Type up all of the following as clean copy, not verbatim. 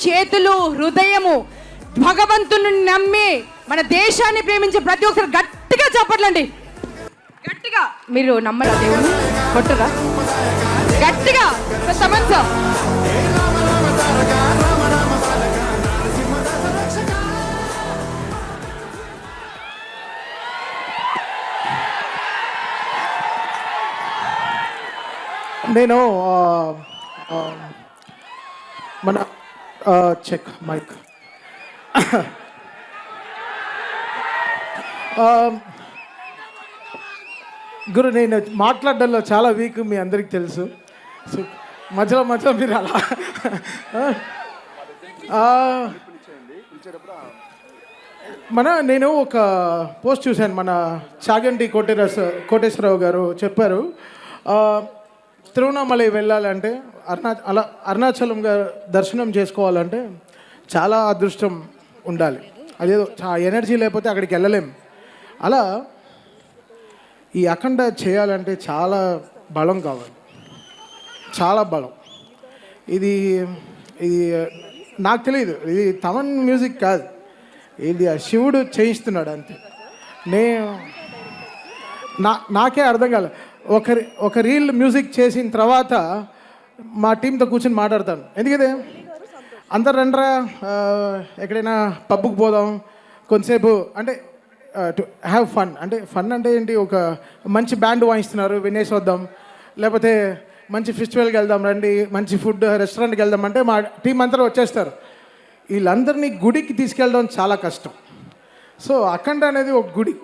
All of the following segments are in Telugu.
చేతులు హృదయము భగవంతుని నమ్మి మన దేశాన్ని ప్రేమించే ప్రతి ఒక్కరు గట్టిగా చెప్పట్లండి. గట్టిగా మీరు నమ్మరా దేవుడు కొట్టరా గట్టిగా సమస్య. నేను మన చెక్ మైక్ గురు, నేను మాట్లాడడంలో చాలా వీక్, మీ అందరికి తెలుసు. సో మధ్యలో మీరు అలా నేను ఒక పోస్ట్ చూశాను, మన చాగంటి కోటేశ్వరరావు గారు చెప్పారు, తిరువణామలై వెళ్ళాలంటే అరుణాచలం గారు దర్శనం చేసుకోవాలంటే చాలా అదృష్టం ఉండాలి, అదేదో ఎనర్జీ లేకపోతే అక్కడికి వెళ్ళలేం. అలా ఈ అఖండ చేయాలంటే చాలా బలం కావాలి, చాలా బలం. ఇది నాకు తెలియదు, ఇది తమన్ మ్యూజిక్ కాదు, ఇది శివుడు చేయిస్తున్నాడు అంతే. నాకే అర్థం కాలే. ఒక రీల్ మ్యూజిక్ చేసిన తర్వాత మా టీంతో కూర్చొని మాట్లాడతాను, ఎందుకంటే అందరు రండ్రా ఎక్కడైనా పబ్కి పోదాం కొంతసేపు అంటే టు హ్యావ్ ఫన్. అంటే ఫన్ అంటే ఏంటి, ఒక మంచి బ్యాండ్ వాయిస్తున్నారు వినేసి వద్దాం, లేకపోతే మంచి ఫెస్టివల్కి వెళ్దాం రండి, మంచి ఫుడ్ రెస్టారెంట్కి వెళ్దాం అంటే మా టీం అంతా వచ్చేస్తారు. వీళ్ళందరినీ గుడికి తీసుకెళ్ళడం చాలా కష్టం. సో అఖండ అనేది ఒక గుడి,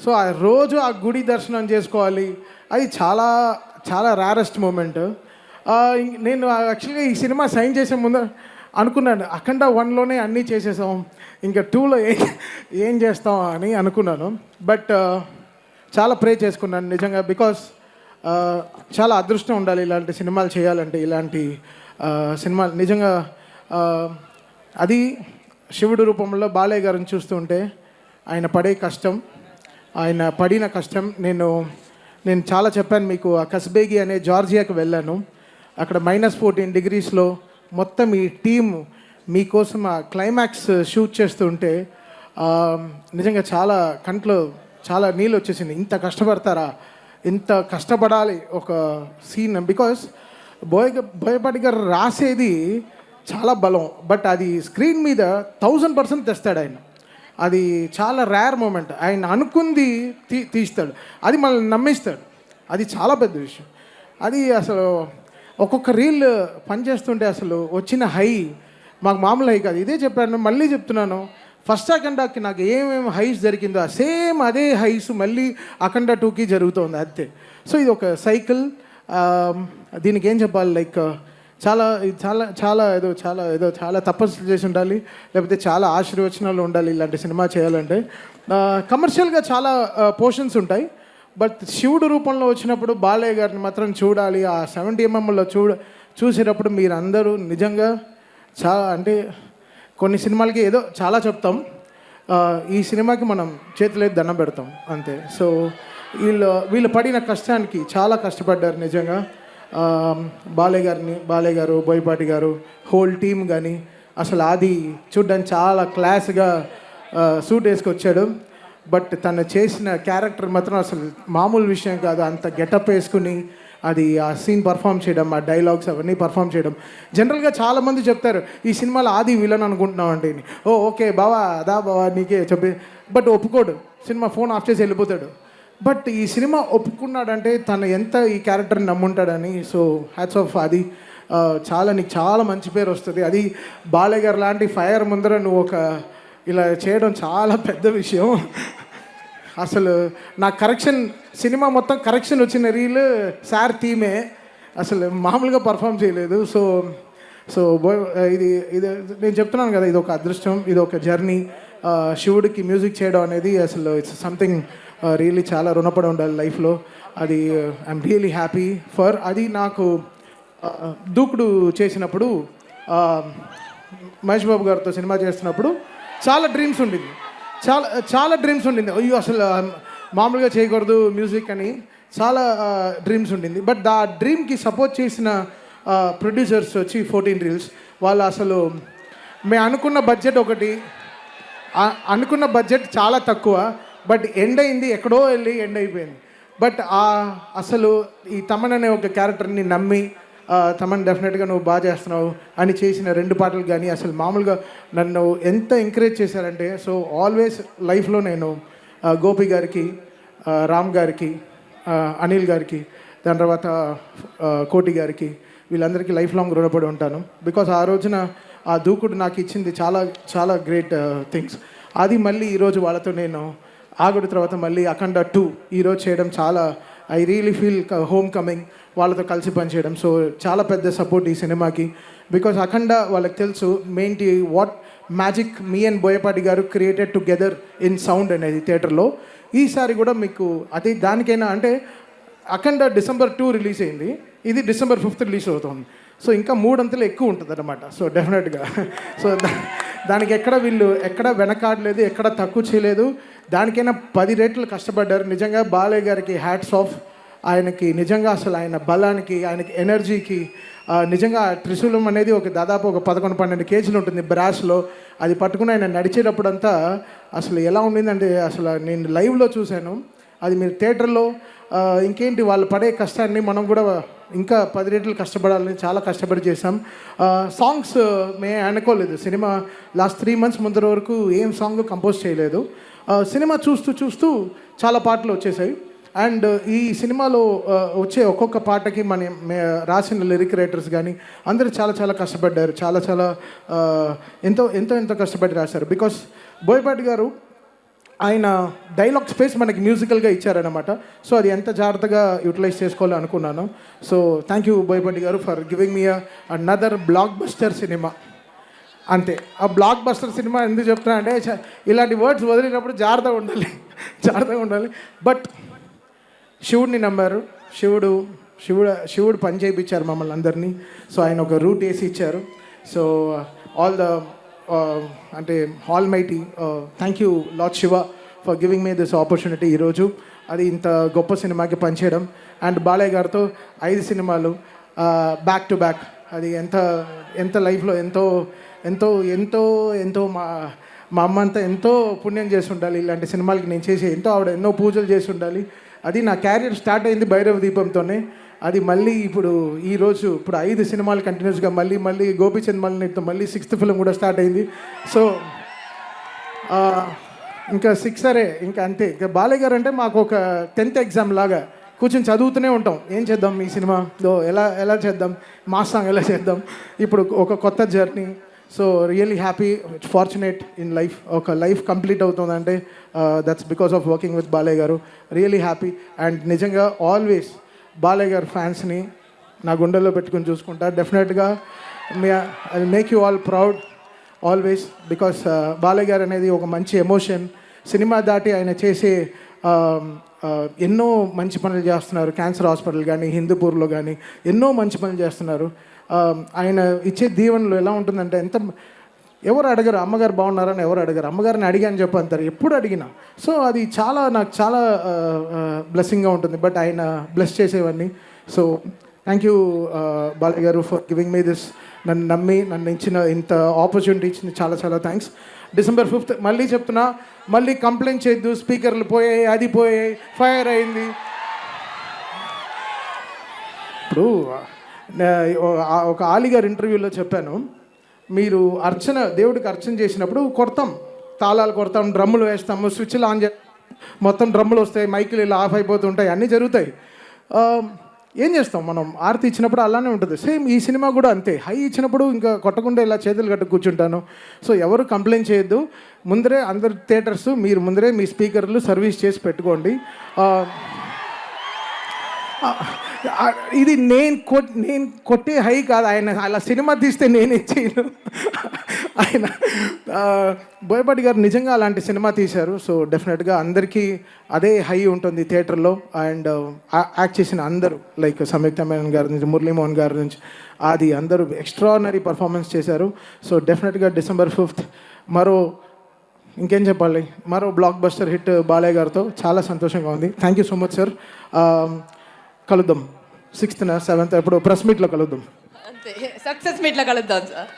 సో ఆ రోజు ఆ గుడి దర్శనం చేసుకోవాలి, అది చాలా చాలా రేరెస్ట్ మూమెంట్. నేను యాక్చువల్గా ఈ సినిమా సైన్ చేసే ముందు అనుకున్నాను, అఖండ 1లోనే అన్నీ చేసేసాం, ఇంకా 2లో ఏం చేస్తాం అని అనుకున్నాను. బట్ చాలా ప్రే చేసుకున్నాను నిజంగా, బికాస్ చాలా అదృష్టం ఉండాలి ఇలాంటి సినిమాలు చేయాలంటే. ఇలాంటి సినిమాలు నిజంగా అది శివుడు రూపంలో బాలయ్య గారిని చూస్తుంటే ఆయన పడే కష్టం, ఆయన పడిన కష్టం నేను చాలా చెప్పాను మీకు. ఆ కస్బేగి అనే జార్జియాకి వెళ్ళాను, అక్కడ -14 degreesలో మొత్తం ఈ టీమ్ మీకోసం ఆ క్లైమాక్స్ షూట్ చేస్తుంటే నిజంగా చాలా కంట్లో చాలా నీళ్ళు వచ్చేసింది. ఇంత కష్టపడతారా, ఇంత కష్టపడాలి ఒక సీన్, బికాస్ బోయపాటి గారు రాసేది చాలా బలం, బట్ అది స్క్రీన్ మీద 1000% తెస్తాడు ఆయన. అది చాలా రేర్ మూమెంట్, ఆయన అనుకుంది తీస్తాడు, అది మనల్ని నమ్మిస్తాడు, అది చాలా పెద్ద విషయం. అది అసలు ఒక్కొక్క రీల్ పనిచేస్తుంటే అసలు వచ్చిన హై మాకు మామూలు హై కాదు. ఇదే చెప్పాను, మళ్ళీ చెప్తున్నాను, ఫస్ట్ అఖండకి నాకు ఏమేమి హైస్ జరిగిందో సేమ్ అదే హైస్ మళ్ళీ అఖండ 2కి జరుగుతుంది అంతే. సో ఇది ఒక సైకిల్. దీనికి ఏం చెప్పాలి, లైక్ చాలా చాలా చాలా చాలా తపస్సు చేసి ఉండాలి, లేకపోతే చాలా ఆశీర్వచనాలు ఉండాలి ఇలాంటి సినిమా చేయాలంటే. కమర్షియల్గా చాలా పోర్షన్స్ ఉంటాయి, బట్ శివుడు రూపంలో వచ్చినప్పుడు బాలయ్య గారిని మాత్రం చూడాలి. ఆ 70mmలో చూసేటప్పుడు మీరు అందరూ నిజంగా చాలా, అంటే కొన్ని సినిమాలకి ఏదో చాలా చెప్తాం, ఈ సినిమాకి మనం చేతులైతే దండం పెడతాం అంతే. సో వీళ్ళు పడిన కష్టానికి చాలా కష్టపడ్డారు నిజంగా. బాలయ్య గారు, బోయపాటి గారు, హోల్ టీమ్ కానీ అసలు అది చూడ్డానికి చాలా క్లాస్గా సూట్ వేసుకొచ్చాడు. బట్ తను చేసిన క్యారెక్టర్ మాత్రం అసలు మామూలు విషయం కాదు. అంత గెటప్ వేసుకుని అది ఆ సీన్ పర్ఫామ్ చేయడం, ఆ డైలాగ్స్ అవన్నీ పర్ఫామ్ చేయడం. జనరల్గా చాలామంది చెప్తారు ఈ సినిమాలో ఆది విలన్ అనుకుంటున్నాం అంటే, ఓకే బావా బావా నీకే చెప్పి, బట్ ఒప్పుకోడు, సినిమా ఫోన్ ఆఫ్ చేసి వెళ్ళిపోతాడు. బట్ ఈ సినిమా ఒప్పుకున్నాడంటే తను ఎంత ఈ క్యారెక్టర్ని నమ్ముంటాడని. సో హ్యాట్స్ ఆఫ్, అది నీకు చాలా మంచి పేరు వస్తుంది. అది బాలయ్య గారు లాంటి ఫైర్ ముందర నువ్వు ఇలా చేయడం చాలా పెద్ద విషయం. అసలు నా సినిమా మొత్తం కరెక్షన్ వచ్చిన రీల్ సార్ థీమే, అసలు మామూలుగా పర్ఫామ్ చేయలేదు. సో ఇది నేను చెప్తున్నాను కదా, ఇది ఒక అదృష్టం, ఇది ఒక జర్నీ. శివుడికి మ్యూజిక్ చేయడం అనేది అసలు ఇట్స్ సంథింగ్ రియల్లీ చాలా రుణపడి ఉండాలి లైఫ్లో. అది ఐఎమ్ రియలీ హ్యాపీ ఫర్. అది నాకు దూకుడు చేసినప్పుడు, మహేష్ బాబు గారితో సినిమా చేస్తున్నప్పుడు చాలా డ్రీమ్స్ ఉండింది. అయ్యో అసలు మామూలుగా చేయకూడదు మ్యూజిక్ అని చాలా డ్రీమ్స్ ఉండింది. బట్ ఆ డ్రీమ్కి సపోర్ట్ చేసిన ప్రొడ్యూసర్స్ వచ్చి 14 Reels వాళ్ళు అసలు మేము అనుకున్న బడ్జెట్ ఒకటి, అనుకున్న బడ్జెట్ చాలా తక్కువ, బట్ ఎండ్ అయింది ఎక్కడో వెళ్ళి ఎండ్ అయిపోయింది. బట్ అసలు ఈ తమన్ అనే ఒక క్యారెక్టర్ని నమ్మి తమన్ డెఫినెట్గా నువ్వు బాగా చేస్తున్నావు అని చేసిన 2 పాటలు కానీ అసలు మామూలుగా నన్ను ఎంత ఎంకరేజ్ చేశారంటే, సో ఆల్వేస్ లైఫ్లో నేను గోపి గారికి, రామ్ గారికి, అనిల్ గారికి, దాని తర్వాత కోటి గారికి, వీళ్ళందరికీ లైఫ్ లాంగ్ రుణపడి ఉంటాను. బికాస్ ఆ రోజున ఆ దూకుడు నాకు ఇచ్చింది చాలా చాలా గ్రేట్ థింగ్స్. అది మళ్ళీ ఈరోజు వాళ్ళతో నేను ఆగుడు తర్వాత మళ్ళీ అఖండ 2 ఈరోజు చేయడం చాలా, I really feel home coming వాళ్ళతో కలిసి పనిచేయడం. సో చాలా పెద్ద సపోర్ట్ ఈ సినిమాకి. బికాస్ అఖండ వాళ్ళకి తెలుసు మెయిన్టీ what magic me and Boyapati garu created together in sound అనేది థియేటర్లో. ఈసారి కూడా మీకు అది దానికైనా అంటే అఖండ December 2 రిలీజ్ అయింది, ఇది December 5 రిలీజ్ అవుతుంది. సో ఇంకా 3 అంతలు ఎక్కువ ఉంటుంది అనమాట. సో డెఫినెట్గా సో దానికి ఎక్కడ వీళ్ళు ఎక్కడ వెనకాడలేదు, ఎక్కడ తక్కువ చేయలేదు. దానికైనా 10 రెట్లు కష్టపడ్డారు. నిజంగా బాలయ్య గారికి హ్యాట్స్ ఆఫ్. ఆయనకి నిజంగా అసలు ఆయన బలానికి, ఆయనకి ఎనర్జీకి నిజంగా త్రిశూలం అనేది ఒక దాదాపు ఒక 11-12 కేజీలు ఉంటుంది బ్రాస్లో. అది పట్టుకుని ఆయన నడిచేటప్పుడంతా అసలు ఎలా ఉండిందంటే అసలు నేను లైవ్లో చూశాను. అది మీరు థియేటర్లో ఇంకేంటి వాళ్ళు పడే కష్టాన్ని మనం కూడా ఇంకా 10 రెట్లు కష్టపడాలని చాలా కష్టపడి చేసాం. సాంగ్స్ మేము అనుకోలేదు, సినిమా లాస్ట్ 3 months ముందర వరకు ఏం సాంగ్ కంపోజ్ చేయలేదు. సినిమా చూస్తూ చూస్తూ చాలా పాటలు వచ్చేసాయి. అండ్ ఈ సినిమాలో వచ్చే ఒక్కొక్క పాటకి రాసిన లిరిక్ రైటర్స్ కానీ అందరూ చాలా చాలా కష్టపడ్డారు. చాలా చాలా ఎంతో ఎంతో ఎంతో కష్టపడి రాశారు. బికాస్ బోయపాటి గారు ఆయన డైలాగ్ స్పేస్ మనకి మ్యూజికల్గా ఇచ్చారనమాట. సో అది ఎంత జాగ్రత్తగా యూటిలైజ్ చేసుకోవాలో అనుకున్నాను. సో థ్యాంక్ యూ బోయపాటి గారు for giving me another block buster cinema. అంతే, ఆ బ్లాక్ బస్టర్ సినిమా ఎందుకు చెప్తున్నా అంటే ఇలాంటి వర్డ్స్ వదిలినప్పుడు జాగ్రత్తగా ఉండాలి. బట్ శివుడిని నమ్మారు, శివుడు పని చేయించారు మమ్మల్ని అందరినీ. సో ఆయన ఒక రూట్ వేసి ఇచ్చారు. సో ఆల్ ద అంటే all mighty thank you lord Shiva for giving me this opportunity ఈరోజు. అది ఇంత గొప్ప సినిమాకి పనిచేయడం. అండ్ బాలయ్య గారితో 5 సినిమాలు బ్యాక్ టు బ్యాక్, అది ఎంత లైఫ్లో ఎంతో ఎంతో ఎంతో ఎంతో మా అమ్మ అంతా ఎంతో పుణ్యం చేసి ఉండాలి. ఇలాంటి సినిమాలకి నేను చేసి ఆవిడ ఎన్నో పూజలు చేసి ఉండాలి. అది నా క్యారియర్ స్టార్ట్ అయింది భైరవ దీపంతోనే. అది మళ్ళీ ఇప్పుడు 5 సినిమాలు కంటిన్యూస్గా మళ్ళీ గోపీచంద్ మల్లితో మళ్ళీ 6th ఫిలిం కూడా స్టార్ట్ అయింది. సో ఇంకా 6 సరే ఇంకా అంతే. ఇంకా బాలయ్య గారు అంటే మాకు ఒక 10th ఎగ్జామ్ లాగా కూర్చొని చదువుతూనే ఉంటాం. ఏం చేద్దాం ఈ సినిమాలో, ఎలా చేద్దాం, మాస్ సాంగ్ ఎలా చేద్దాం, ఇప్పుడు ఒక కొత్త journey. So really happy, fortunate in life. ఒక లైఫ్ కంప్లీట్ అవుతుందంటే that's because of working with Balayya garu. Really happy. And నిజంగా ఆల్వేస్ బాలయ్య గారు ఫ్యాన్స్ని నా గుండెల్లో పెట్టుకుని చూసుకుంటా. డెఫినెట్గా I make you all proud always. Because Balayya garu అనేది ఒక మంచి ఎమోషన్. సినిమా దాటి ఆయన చేసే ఎన్నో మంచి పనులు చేస్తున్నారు. క్యాన్సర్ హాస్పిటల్ కానీ, హిందూపూర్లో కానీ ఎన్నో మంచి పనులు చేస్తున్నారు. ఆయన ఇచ్చే దీవెనలు ఎలా ఉంటుందంటే ఎవరు అడగరు అమ్మగారు బాగున్నారని, ఎవరు అడగరు. అమ్మగారిని అడిగాను చెప్పి అంటారు ఎప్పుడు అడిగినా. సో అది నాకు చాలా బ్లెస్సింగ్గా ఉంటుంది. బట్ ఆయన బ్లెస్ చేసేవన్నీ. సో థ్యాంక్ యూ బాలయ్య గారు ఫర్ గివింగ్ మీ దిస్. నన్ను నమ్మి ఇంత ఆపర్చునిటీ ఇచ్చింది చాలా చాలా థ్యాంక్స్. December 5 మళ్ళీ చెప్తున్నా, మళ్ళీ కంప్లైంట్ చేయొద్దు, స్పీకర్లు పోయాయి, అది పోయాయి, ఫైర్ అయింది. ఇప్పుడు ఒక ఆలిగారు ఇంటర్వ్యూలో చెప్పాను, మీరు దేవుడికి అర్చన చేసినప్పుడు తాళాలు కొడతాం, డ్రమ్ములు వేస్తాము, స్విచ్లు ఆన్ చేస్తాం, మొత్తం డ్రమ్ములు వస్తాయి, మైకులు ఇలా ఆఫ్ అయిపోతుంటాయి, అన్నీ జరుగుతాయి. ఏం చేస్తాం మనం? ఆరతి ఇచ్చినప్పుడు అలానే ఉంటుంది. సేమ్ ఈ సినిమా కూడా అంతే. హై ఇచ్చినప్పుడు ఇంకా కొట్టకుండా ఇలా చేతులు కట్టు కూర్చుంటాను. సో ఎవరు కంప్లైంట్ చేయొద్దు. ముందరే అందరు థియేటర్స్ మీరు ముందరే మీ స్పీకర్లు సర్వీస్ చేసి పెట్టుకోండి. ఇది నేను కొట్టే హై కాదు. ఆయన అలా సినిమా తీస్తే నేనేం చేయను. ఆయన బోయపాటి గారు నిజంగా అలాంటి సినిమా తీశారు. సో డెఫినెట్గా అందరికీ అదే హై ఉంటుంది థియేటర్లో. అండ్ యాక్ట్ చేసిన అందరూ లైక్ సంయుక్త మేనన్ గారి నుంచి, మురళీమోహన్ గారి నుంచి, అది అందరూ ఎక్స్ట్రానరీ పర్ఫార్మెన్స్ చేశారు. సో డెఫినెట్గా December 5 ఇంకేం చెప్పాలి, మరో బ్లాక్ బస్టర్ హిట్ బాలయ్య గారితో చాలా సంతోషంగా ఉంది. Thank you so much sir. కలుద్దాం 6th 7th ఎప్పుడు ప్రెస్ మీట్లో కలుద్దాం. అంతే, సక్సెస్ మీట్లో కలుద్దాం సార్.